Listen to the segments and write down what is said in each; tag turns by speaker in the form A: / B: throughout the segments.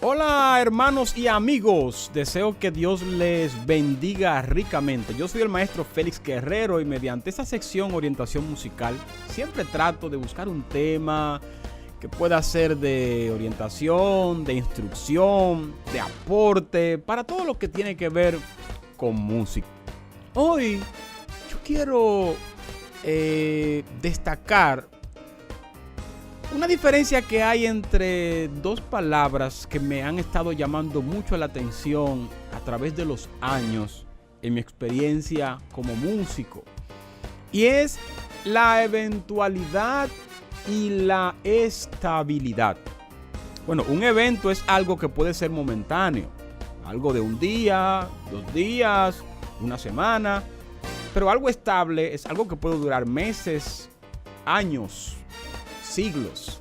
A: Hola hermanos y amigos, deseo que Dios les bendiga ricamente. Yo soy el maestro Félix Guerrero y mediante esta sección orientación musical siempre trato de buscar un tema que pueda ser de orientación, de instrucción, de aporte, para todo lo que tiene que ver con música. Hoy yo quiero destacar una diferencia que hay entre dos palabras que me han estado llamando mucho la atención a través de los años en mi experiencia como músico. Y es la eventualidad y la estabilidad. Bueno, un evento es algo que puede ser momentáneo. Algo de un día, 2 días, una semana. Pero algo estable es algo que puede durar meses, años, siglos.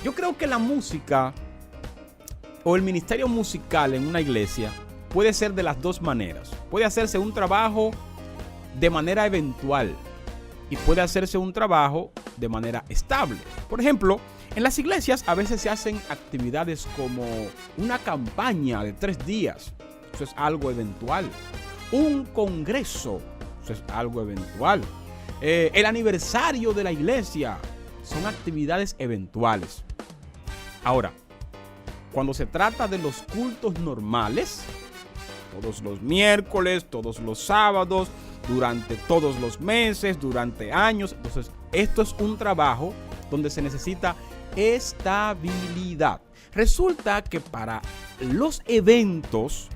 A: Yo creo que la música o el ministerio musical en una iglesia puede ser de las dos maneras. Puede hacerse un trabajo de manera eventual y puede hacerse un trabajo de manera estable. Por ejemplo, en las iglesias a veces se hacen actividades como una campaña de 3 días. Eso es algo eventual. Un congreso. Eso es algo eventual. El aniversario de la iglesia. Son actividades eventuales. Ahora, cuando se trata de los cultos normales, todos los miércoles, todos los sábados, durante todos los meses, durante años, entonces esto es un trabajo donde se necesita estabilidad. Resulta que para los eventos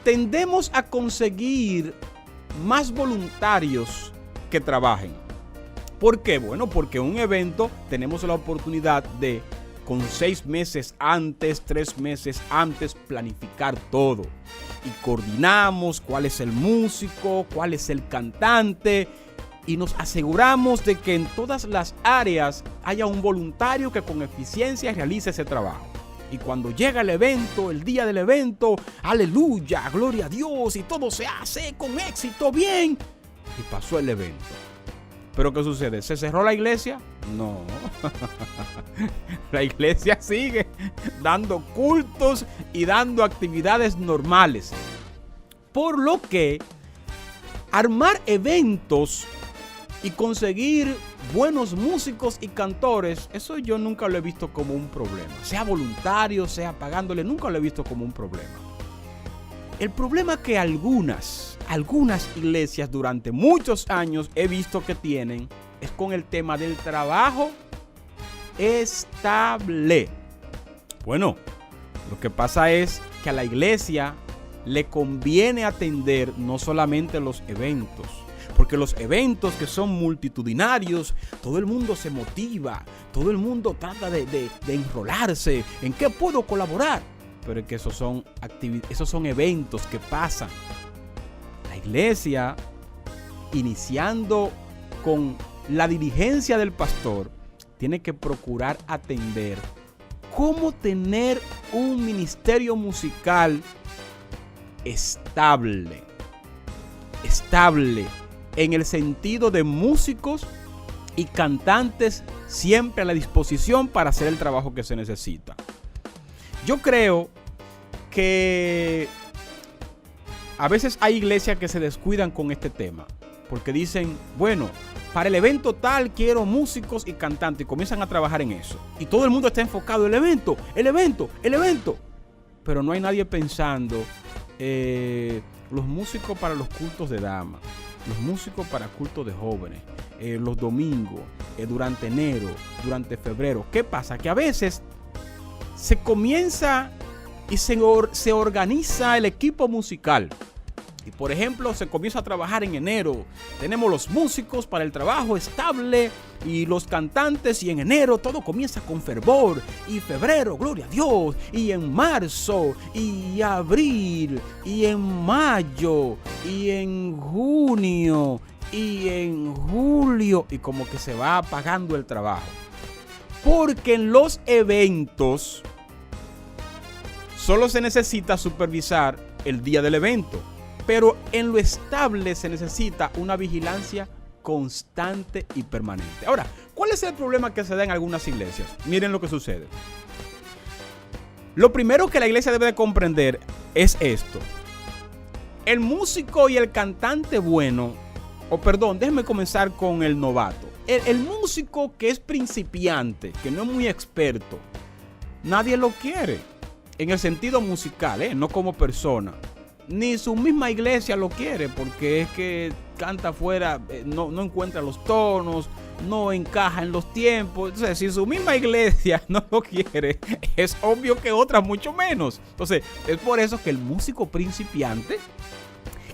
A: tendemos a conseguir más voluntarios que trabajen. ¿Por qué? Bueno, porque un evento tenemos la oportunidad de, con 6 meses antes, 3 meses antes, planificar todo. Y coordinamos cuál es el músico, cuál es el cantante, y nos aseguramos de que en todas las áreas haya un voluntario que con eficiencia realice ese trabajo. Y cuando llega el evento, el día del evento, aleluya, gloria a Dios, y todo se hace con éxito, bien. Y pasó el evento. ¿Pero qué sucede? ¿Se cerró la iglesia? No. La iglesia sigue dando cultos y dando actividades normales. Por lo que armar eventos y conseguir buenos músicos y cantores, eso yo nunca lo he visto como un problema. Sea voluntario, sea pagándole, nunca lo he visto como un problema. El problema que algunas iglesias durante muchos años he visto que tienen es con el tema del trabajo estable. Bueno, lo que pasa es que a la iglesia le conviene atender no solamente los eventos, porque los eventos que son multitudinarios, todo el mundo se motiva, todo el mundo trata de enrolarse. ¿En qué puedo colaborar? Pero es que esos son eventos que pasan. La iglesia, iniciando con la diligencia del pastor, tiene que procurar atender cómo tener un ministerio musical estable en el sentido de músicos y cantantes siempre a la disposición para hacer el trabajo que se necesita. Yo creo que a veces hay iglesias que se descuidan con este tema, porque dicen, bueno, para el evento tal quiero músicos y cantantes, y comienzan a trabajar en eso. Y todo el mundo está enfocado en el evento. Pero no hay nadie pensando los músicos para los cultos de damas, los músicos para cultos de jóvenes, los domingos, durante enero, durante febrero. ¿Qué pasa? Que a veces se comienza y se organiza el equipo musical. Y por ejemplo, se comienza a trabajar en enero. Tenemos los músicos para el trabajo estable y los cantantes, y en enero todo comienza con fervor. Y febrero, gloria a Dios. Y en marzo, y abril, y en mayo, y en junio, y en julio. Y como que se va apagando el trabajo. Porque en los eventos solo se necesita supervisar el día del evento. Pero en lo estable se necesita una vigilancia constante y permanente. Ahora, ¿cuál ¿cuál es el problema que se da en algunas iglesias? Miren lo que sucede. Lo primero que la iglesia debe de comprender es esto. El músico y el cantante bueno, déjenme comenzar con el novato. El músico que es principiante, que no es muy experto, nadie lo quiere. En el sentido musical, no como persona. Ni su misma iglesia lo quiere, porque es que canta afuera, no encuentra los tonos, no encaja en los tiempos. Entonces, si su misma iglesia no lo quiere, es obvio que otras mucho menos. Entonces, es por eso que el músico principiante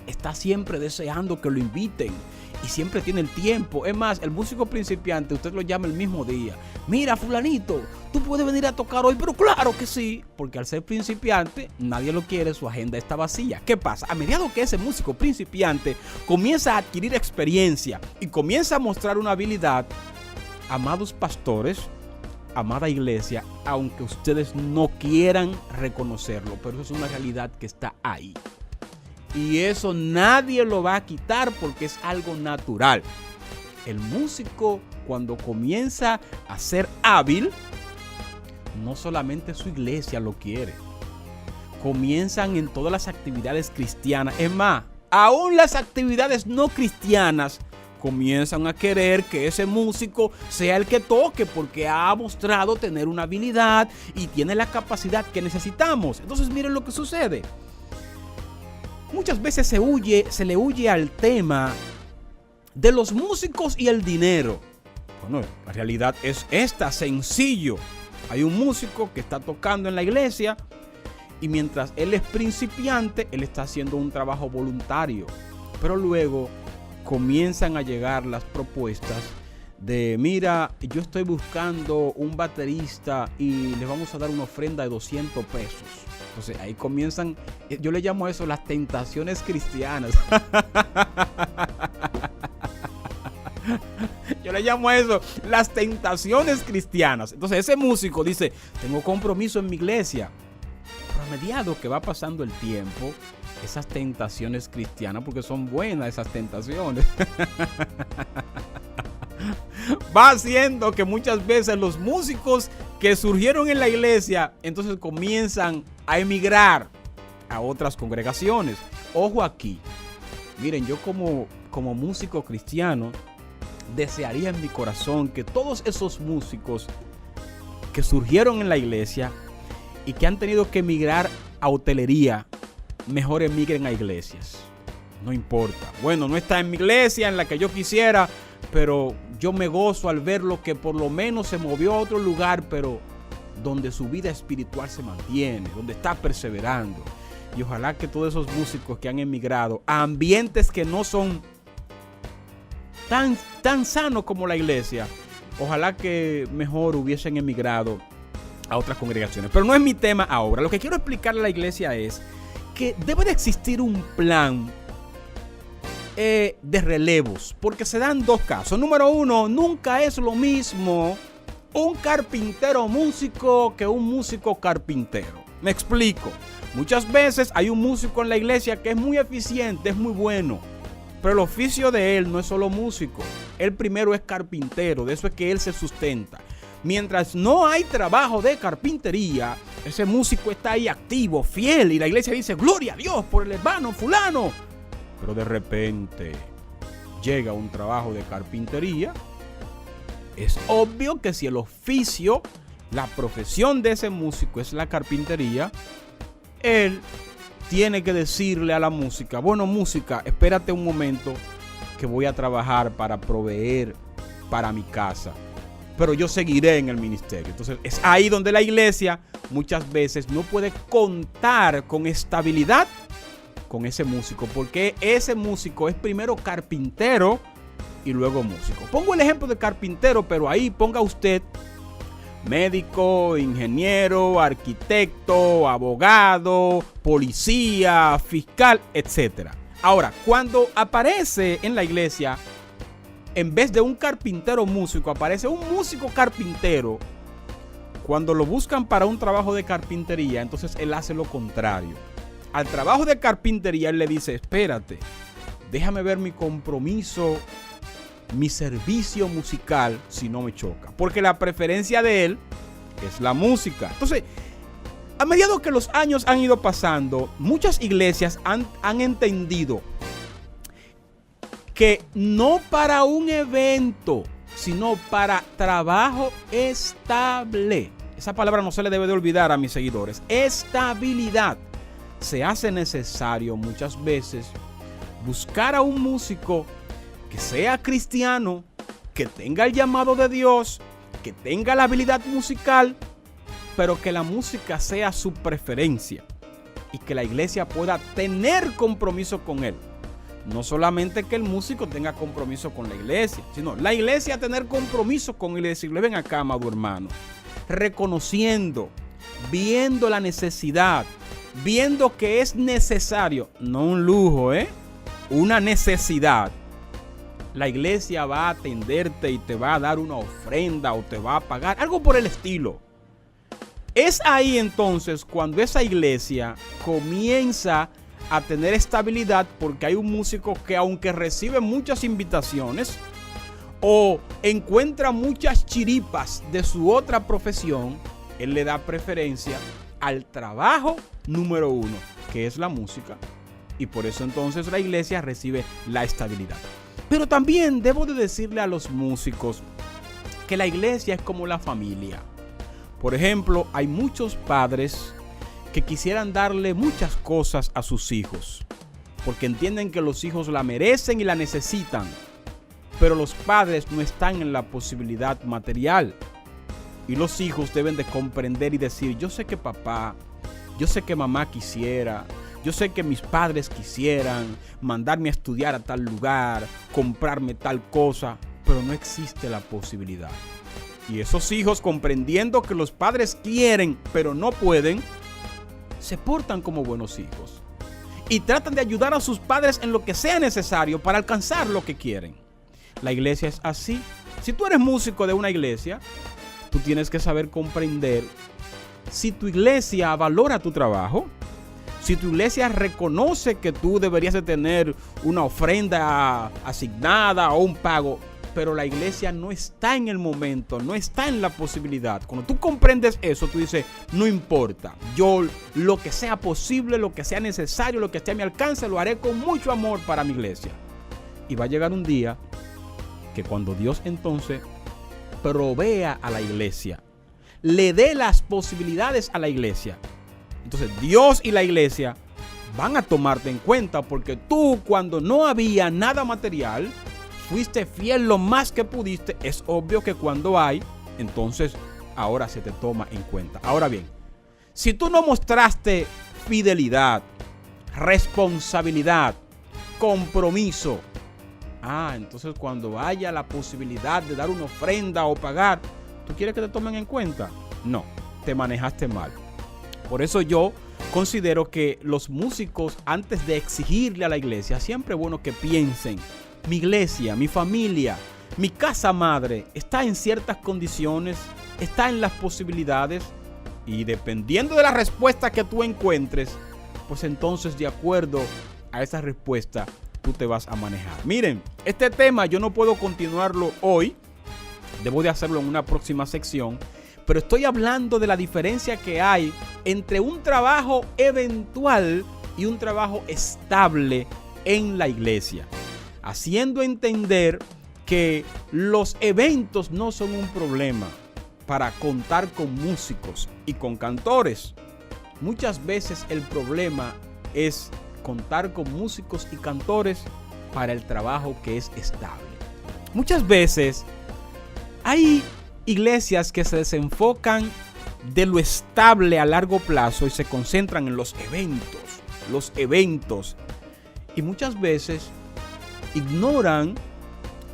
A: está siempre deseando que lo inviten y siempre tiene el tiempo. Es más, el músico principiante, usted lo llama el mismo día. Mira, fulanito, tú puedes venir a tocar hoy, pero claro que sí, porque al ser principiante, nadie lo quiere, su agenda está vacía. ¿Qué pasa? A medida que ese músico principiante comienza a adquirir experiencia y comienza a mostrar una habilidad, amados pastores, amada iglesia, aunque ustedes no quieran reconocerlo, pero eso es una realidad que está ahí. Y eso nadie lo va a quitar porque es algo natural. El músico, cuando comienza a ser hábil, no solamente su iglesia lo quiere. Comienzan en todas las actividades cristianas. Es más, aún las actividades no cristianas comienzan a querer que ese músico sea el que toque porque ha mostrado tener una habilidad y tiene la capacidad que necesitamos. Entonces miren lo que sucede. Muchas veces se le huye al tema de los músicos y el dinero. Bueno, la realidad es esta, sencillo. Hay un músico que está tocando en la iglesia y mientras él es principiante, él está haciendo un trabajo voluntario. Pero luego comienzan a llegar las propuestas de, mira, yo estoy buscando un baterista y le vamos a dar una ofrenda de 200 pesos. Entonces ahí comienzan, yo le llamo a eso las tentaciones cristianas. Yo le llamo a eso las tentaciones cristianas. Entonces ese músico dice, tengo compromiso en mi iglesia. Pero a medida que va pasando el tiempo, esas tentaciones cristianas, porque son buenas esas tentaciones, va haciendo que muchas veces los músicos que surgieron en la iglesia, entonces comienzan a emigrar a otras congregaciones. Ojo aquí, miren, yo como músico cristiano, desearía en mi corazón que todos esos músicos que surgieron en la iglesia y que han tenido que emigrar a hotelería, mejor emigren a iglesias. No importa. Bueno, no está en mi iglesia en la que yo quisiera, pero yo me gozo al verlo que por lo menos se movió a otro lugar, pero donde su vida espiritual se mantiene, donde está perseverando. Y ojalá que todos esos músicos que han emigrado a ambientes que no son tan sanos como la iglesia, ojalá que mejor hubiesen emigrado a otras congregaciones. Pero no es mi tema ahora. Lo que quiero explicarle a la iglesia es que debe de existir un plan de relevos, porque se dan dos casos. Número uno, nunca es lo mismo un carpintero músico que un músico carpintero. Me explico. Muchas veces hay un músico en la iglesia que es muy eficiente, es muy bueno, pero el oficio de él no es solo músico. Él primero es carpintero, de eso es que él se sustenta. Mientras no hay trabajo de carpintería, ese músico está ahí activo, fiel, y la iglesia dice, gloria a Dios por el hermano fulano. Pero de repente llega un trabajo de carpintería. Es obvio que si el oficio, la profesión de ese músico es la carpintería, él tiene que decirle a la música, bueno, música, espérate un momento que voy a trabajar para proveer para mi casa, pero yo seguiré en el ministerio. Entonces es ahí donde la iglesia muchas veces no puede contar con estabilidad con ese músico, porque ese músico es primero carpintero y luego músico. Pongo el ejemplo de carpintero, pero ahí ponga usted médico, ingeniero, arquitecto, abogado, policía, fiscal, etc. Ahora, cuando aparece en la iglesia, en vez de un carpintero músico, aparece un músico carpintero. Cuando lo buscan para un trabajo de carpintería, entonces él hace lo contrario. Al trabajo de carpintería él le dice, espérate, déjame ver mi compromiso mi servicio musical si no me choca, porque la preferencia de él es la música. Entonces, a medida que los años han ido pasando, muchas iglesias han entendido que no para un evento, sino para trabajo estable. Esa palabra no se le debe de olvidar a mis seguidores. Estabilidad. Se hace necesario muchas veces buscar a un músico que sea cristiano, que tenga el llamado de Dios, que tenga la habilidad musical, pero que la música sea su preferencia y que la iglesia pueda tener compromiso con él. No solamente que el músico tenga compromiso con la iglesia, sino la iglesia tener compromiso con él y decirle: ven acá, amado hermano, reconociendo, viendo la necesidad, viendo que es necesario, no un lujo, una necesidad. La iglesia va a atenderte y te va a dar una ofrenda o te va a pagar, algo por el estilo. Es ahí entonces cuando esa iglesia comienza a tener estabilidad, porque hay un músico que, aunque recibe muchas invitaciones o encuentra muchas chiripas de su otra profesión, él le da preferencia al trabajo número uno, que es la música, y por eso entonces la iglesia recibe la estabilidad. Pero también debo de decirle a los músicos que la iglesia es como la familia. Por ejemplo, hay muchos padres que quisieran darle muchas cosas a sus hijos, porque entienden que los hijos la merecen y la necesitan, pero los padres no están en la posibilidad material. Y los hijos deben de comprender y decir: yo sé que papá, yo sé que mamá quisiera, yo sé que mis padres quisieran mandarme a estudiar a tal lugar, comprarme tal cosa, pero no existe la posibilidad. Y esos hijos, comprendiendo que los padres quieren, pero no pueden, se portan como buenos hijos y tratan de ayudar a sus padres en lo que sea necesario para alcanzar lo que quieren. La iglesia es así. Si tú eres músico de una iglesia, tú tienes que saber comprender si tu iglesia valora tu trabajo, si tu iglesia reconoce que tú deberías de tener una ofrenda asignada o un pago, pero la iglesia no está en el momento, no está en la posibilidad. Cuando tú comprendes eso, tú dices: no importa, yo lo que sea posible, lo que sea necesario, lo que esté a mi alcance, lo haré con mucho amor para mi iglesia. Y va a llegar un día que cuando Dios entonces provea a la iglesia, le dé las posibilidades a la iglesia, entonces Dios y la iglesia van a tomarte en cuenta, porque tú, cuando no había nada material, fuiste fiel lo más que pudiste. Es obvio que cuando hay, entonces ahora se te toma en cuenta. Ahora bien, si tú no mostraste fidelidad, responsabilidad, compromiso, entonces cuando haya la posibilidad de dar una ofrenda o pagar, ¿tú quieres que te tomen en cuenta? No, te manejaste mal. Por eso yo considero que los músicos, antes de exigirle a la iglesia, siempre es bueno que piensen: mi iglesia, mi familia, mi casa madre está en ciertas condiciones, está en las posibilidades, y dependiendo de la respuesta que tú encuentres, pues entonces, de acuerdo a esa respuesta, tú te vas a manejar. Miren, este tema yo no puedo continuarlo hoy, debo de hacerlo en una próxima sección, pero estoy hablando de la diferencia que hay entre un trabajo eventual y un trabajo estable en la iglesia, haciendo entender que los eventos no son un problema para contar con músicos y con cantores. Muchas veces el problema es contar con músicos y cantores para el trabajo que es estable. Muchas veces hay iglesias que se desenfocan de lo estable a largo plazo y se concentran en los eventos. Y muchas veces ignoran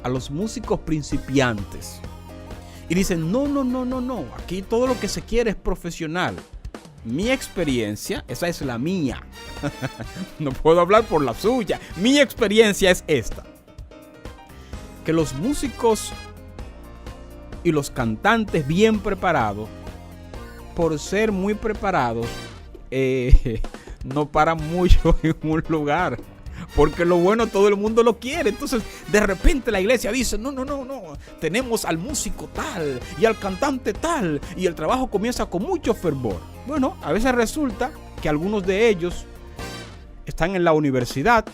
A: a los músicos principiantes y dicen: no, aquí todo lo que se quiere es profesional. Mi experiencia, esa es la mía. No puedo hablar por la suya. Mi experiencia es esta: que los músicos y los cantantes bien preparados, por ser muy preparados, no paran mucho en un lugar, porque lo bueno todo el mundo lo quiere. Entonces, de repente la iglesia dice, no, tenemos al músico tal y al cantante tal, y el trabajo comienza con mucho fervor. Bueno, a veces resulta que algunos de ellos están en la universidad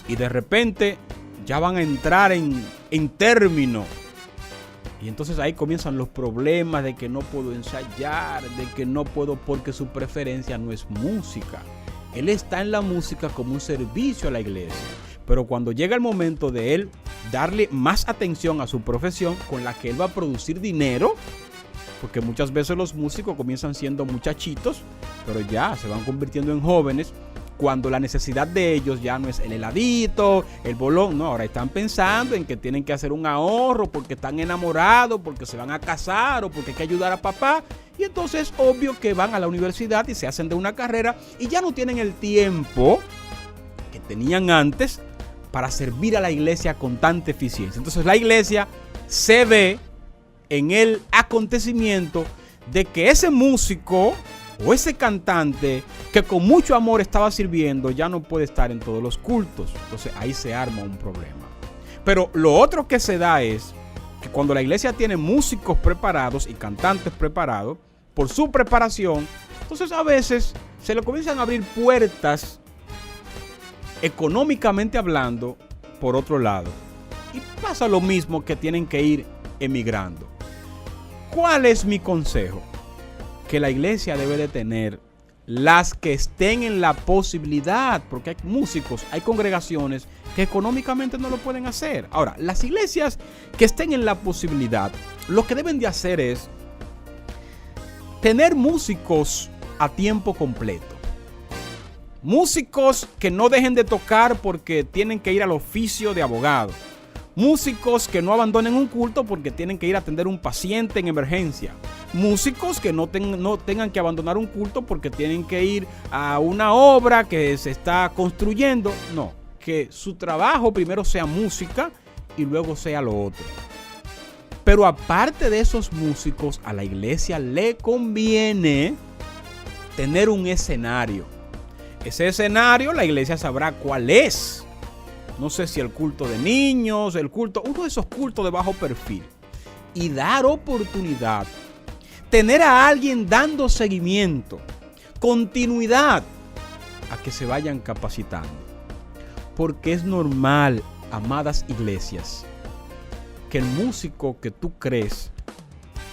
A: y de repente ya van a entrar en término. Y entonces ahí comienzan los problemas de que no puedo ensayar, de que no puedo porque su preferencia no es música. Él está en la música como un servicio a la iglesia. Pero cuando llega el momento de él darle más atención a su profesión con la que él va a producir dinero, porque muchas veces los músicos comienzan siendo muchachitos, pero ya se van convirtiendo en jóvenes, cuando la necesidad de ellos ya no es el heladito, el bolón, no, ahora están pensando en que tienen que hacer un ahorro porque están enamorados, porque se van a casar o porque hay que ayudar a papá. Y entonces es obvio que van a la universidad y se hacen de una carrera y ya no tienen el tiempo que tenían antes para servir a la iglesia con tanta eficiencia. Entonces la iglesia se ve en el acontecimiento de que ese músico o ese cantante que con mucho amor estaba sirviendo ya no puede estar en todos los cultos. Entonces ahí se arma un problema. Pero lo otro que se da es que cuando la iglesia tiene músicos preparados y cantantes preparados por su preparación, entonces a veces se le comienzan a abrir puertas económicamente hablando por otro lado. Y pasa lo mismo que tienen que ir emigrando. ¿Cuál es mi consejo? Que la iglesia debe de tener las que estén en la posibilidad, porque hay músicos, hay congregaciones que económicamente no lo pueden hacer. Ahora, las iglesias que estén en la posibilidad, lo que deben de hacer es tener músicos a tiempo completo. Músicos que no dejen de tocar porque tienen que ir al oficio de abogado. Músicos que no abandonen un culto porque tienen que ir a atender un paciente en emergencia. Músicos que no tengan que abandonar un culto porque tienen que ir a una obra que se está construyendo. No, que su trabajo primero sea música y luego sea lo otro. Pero aparte de esos músicos, a la iglesia le conviene tener un escenario. Ese escenario la iglesia sabrá cuál es. No sé si el culto de niños, uno de esos cultos de bajo perfil. Y dar oportunidad. Tener a alguien dando seguimiento, continuidad, a que se vayan capacitando. Porque es normal, amadas iglesias, que el músico que tú crees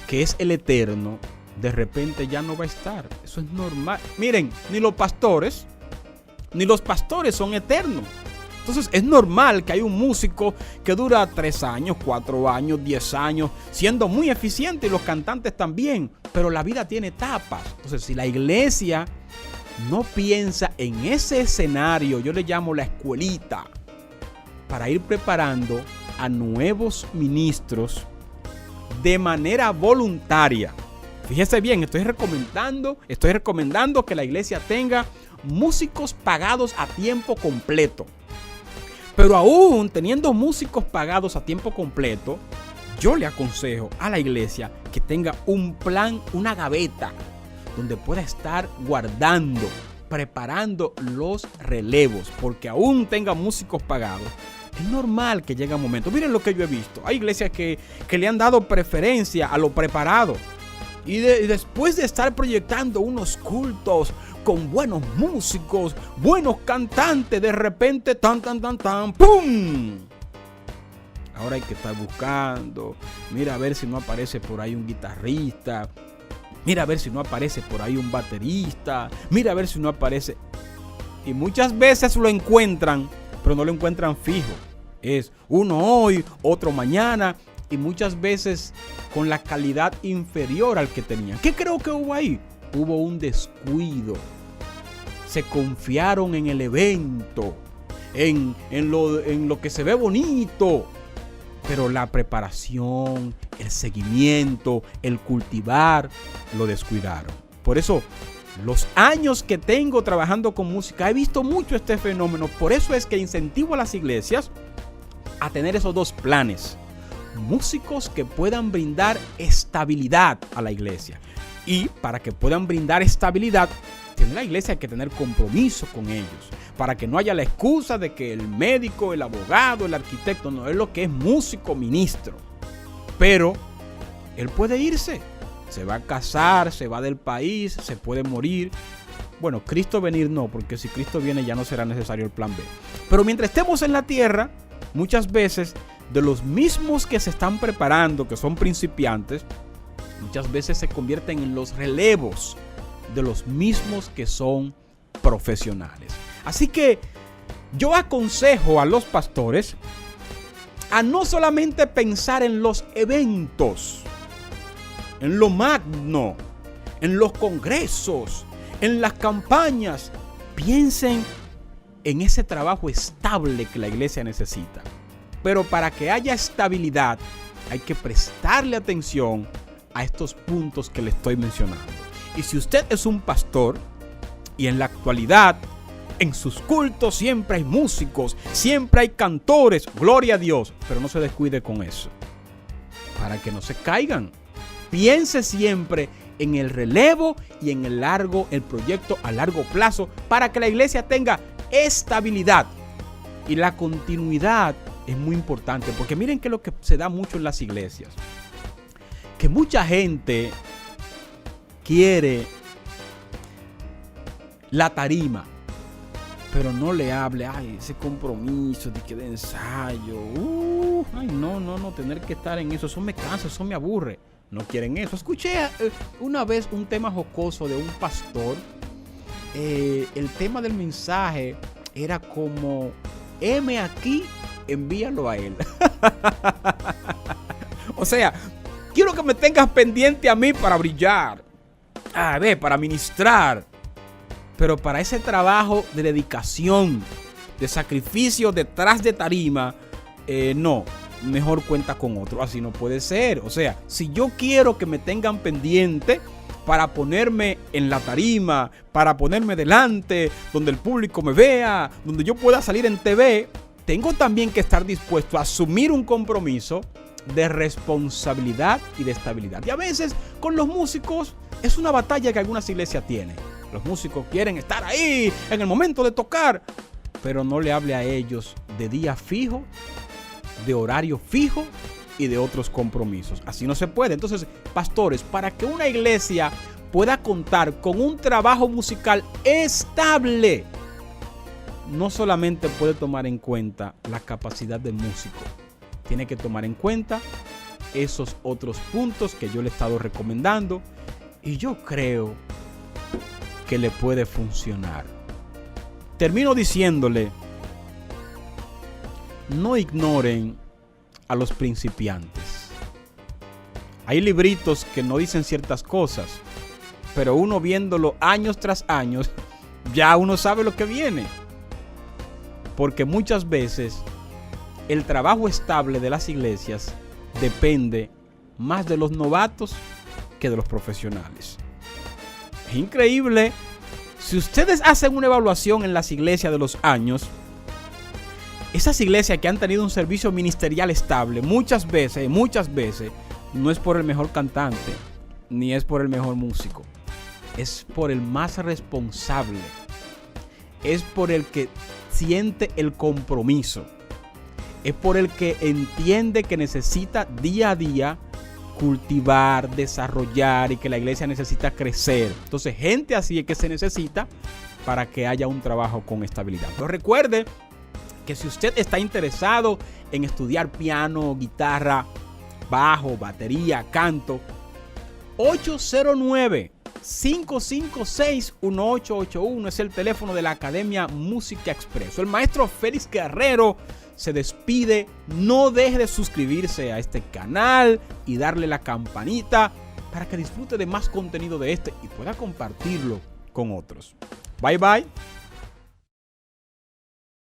A: que es el eterno, de repente ya no va a estar. Eso es normal. Miren, ni los pastores son eternos. Entonces es normal que hay un músico que dura 3 años, 4 años, 10 años, siendo muy eficiente, y los cantantes también, pero la vida tiene etapas. Entonces si la iglesia no piensa en ese escenario, yo le llamo la escuelita, para ir preparando a nuevos ministros de manera voluntaria. Fíjese bien, estoy recomendando que la iglesia tenga músicos pagados a tiempo completo. Pero aún teniendo músicos pagados a tiempo completo, yo le aconsejo a la iglesia que tenga un plan, una gaveta, donde pueda estar guardando, preparando los relevos, porque aún tenga músicos pagados. Es normal que llegue un momento. Miren lo que yo he visto. Hay iglesias que le han dado preferencia a lo preparado. Y después de estar proyectando unos cultos con buenos músicos, buenos cantantes, de repente, ¡pum! Ahora hay que estar buscando. Mira a ver si no aparece por ahí un guitarrista. Mira a ver si no aparece por ahí un baterista. Mira a ver si no aparece. Y muchas veces lo encuentran, pero no lo encuentran fijo. Es uno hoy, otro mañana. Y muchas veces con la calidad inferior al que tenían. ¿Qué creo que hubo ahí? Hubo un descuido. Se confiaron en el evento, en lo que se ve bonito. Pero la preparación, el seguimiento, el cultivar, lo descuidaron. Por eso, los años que tengo trabajando con música, he visto mucho este fenómeno. Por eso es que incentivo a las iglesias a tener esos dos planes. Músicos que puedan brindar estabilidad a la iglesia. Y para que puedan brindar estabilidad, iglesia. En la iglesia hay que tener compromiso con ellos, para que no haya la excusa de que el médico, el abogado, el arquitecto, no, es lo que es músico, ministro. Pero él puede irse, se va a casar, se va del país, se puede morir. Bueno, Cristo venir no, porque si Cristo viene ya no será necesario el plan B. Pero mientras estemos en la tierra, muchas veces de los mismos que se están preparando, que son principiantes, muchas veces se convierten en los relevos de los mismos que son profesionales. Así que yo aconsejo a los pastores a no solamente pensar en los eventos, en lo magno, en los congresos, en las campañas. Piensen en ese trabajo estable que la iglesia necesita. Pero para que haya estabilidad, hay que prestarle atención a estos puntos que le estoy mencionando. Y si usted es un pastor y en la actualidad en sus cultos siempre hay músicos, siempre hay cantores, gloria a Dios, pero no se descuide con eso, para que no se caigan. Piense siempre en el relevo y en el proyecto a largo plazo, para que la iglesia tenga estabilidad. Y la continuidad es muy importante, porque miren que es lo que se da mucho en las iglesias, que mucha gente quiere la tarima, pero no le hable, ay, ese compromiso de que de ensayo, ay, no, tener que estar en eso me cansa, eso me aburre. No quieren eso. Escuché una vez un tema jocoso de un pastor. El tema del mensaje era como, heme aquí, envíalo a él. O sea, quiero que me tengas pendiente a mí para brillar, para ministrar. Pero para ese trabajo de dedicación, de sacrificio detrás de tarima, no, mejor cuenta con otro. Así no puede ser. O sea, si yo quiero que me tengan pendiente para ponerme en la tarima, para ponerme delante, donde el público me vea, donde yo pueda salir en TV, tengo también que estar dispuesto a asumir un compromiso de responsabilidad y de estabilidad. Y a veces con los músicos es una batalla que algunas iglesias tienen. Los músicos quieren estar ahí en el momento de tocar, pero no le hable a ellos de día fijo, de horario fijo y de otros compromisos. Así no se puede. Entonces, pastores, para que una iglesia pueda contar con un trabajo musical estable, no solamente puede tomar en cuenta la capacidad del músico, tiene que tomar en cuenta esos otros puntos que yo le he estado recomendando, y yo creo que le puede funcionar. Termino diciéndole, no ignoren a los principiantes. Hay libritos que no dicen ciertas cosas, pero uno viéndolo años tras años, ya uno sabe lo que viene. Porque muchas veces el trabajo estable de las iglesias depende más de los novatos que de los profesionales. Es increíble. Si ustedes hacen una evaluación en las iglesias de los años, esas iglesias que han tenido un servicio ministerial estable, muchas veces, no es por el mejor cantante, ni es por el mejor músico. Es por el más responsable. Es por el que siente el compromiso. Es por el que entiende que necesita día a día cultivar, desarrollar, y que la iglesia necesita crecer. Entonces, gente así es que se necesita para que haya un trabajo con estabilidad. Pero recuerde que si usted está interesado en estudiar piano, guitarra, bajo, batería, canto, 809-556-1881 es el teléfono de la Academia Música Expreso. El maestro Félix Guerrero se despide. No deje de suscribirse a este canal y darle la campanita para que disfrute de más contenido de este y pueda compartirlo con otros. Bye bye.